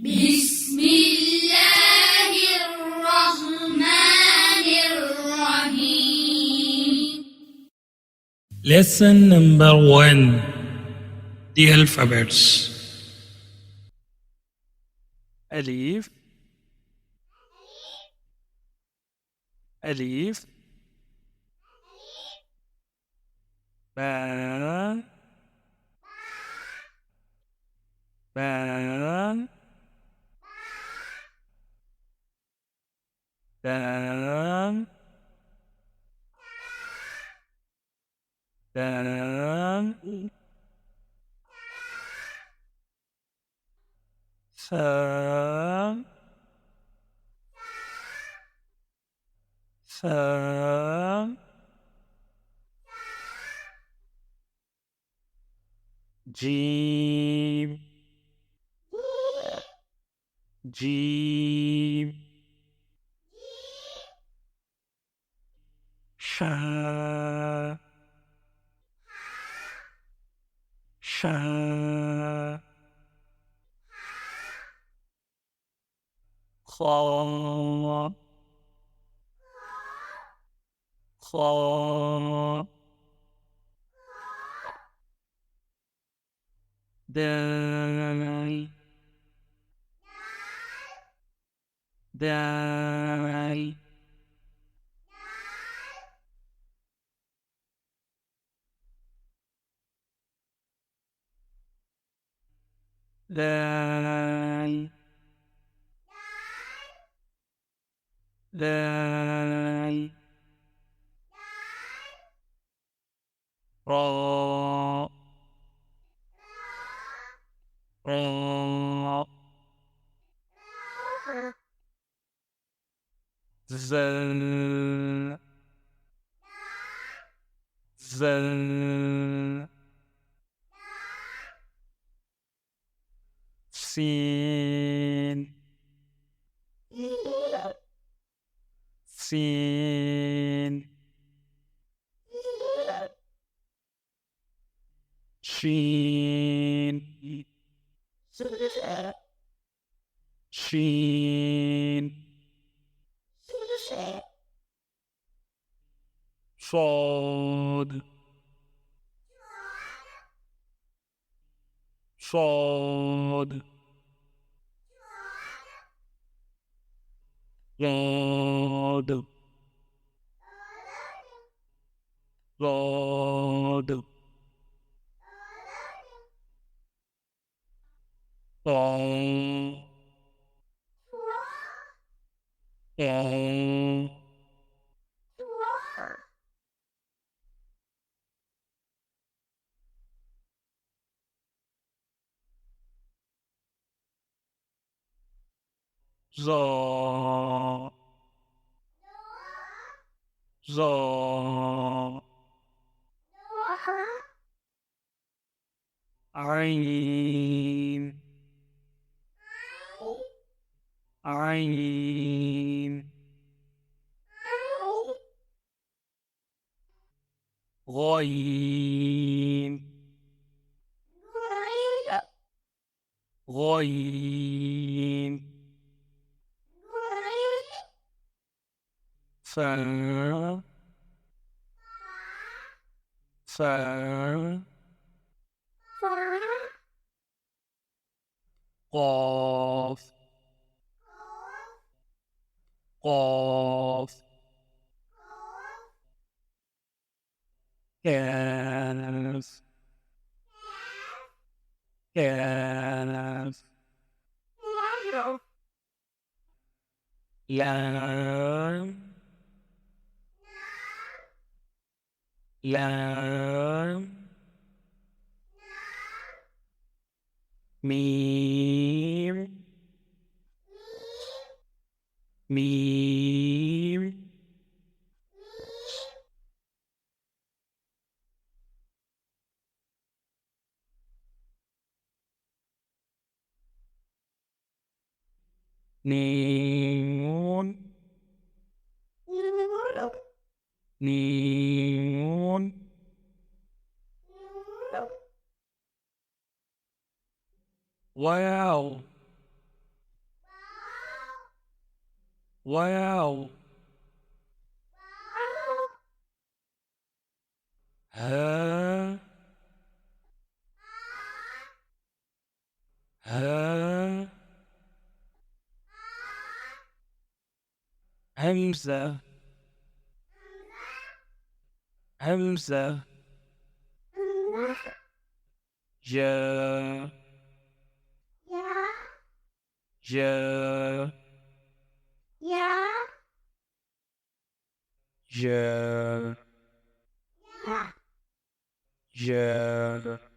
بسم الله الرحمن الرحيم. Lesson number 1. The alphabets. Alif, Alif, Ba, Ba, Daal, Daal, Thaa, Thaa, Jeem, Jeem, Shaa, Shaa, Khaa, Khaa, Daal, Daal, Daal, Daal, Ra, Ra, Zaal, Zaal, Sheen, Sheen, Sheen, Sheen, Suad, Suad, Suad, Suad, Khaa, Khaa, Zaal, Zaal, Aeen, Aeen, Ghaen, Ghaen, Khaa, Khaa, Qaff, Qaff, Kaff, Kaff, Lam, Lam, Meem, Meem, Noon, Noon, Wow. واو ها ها همزة همزة جا جا جا جا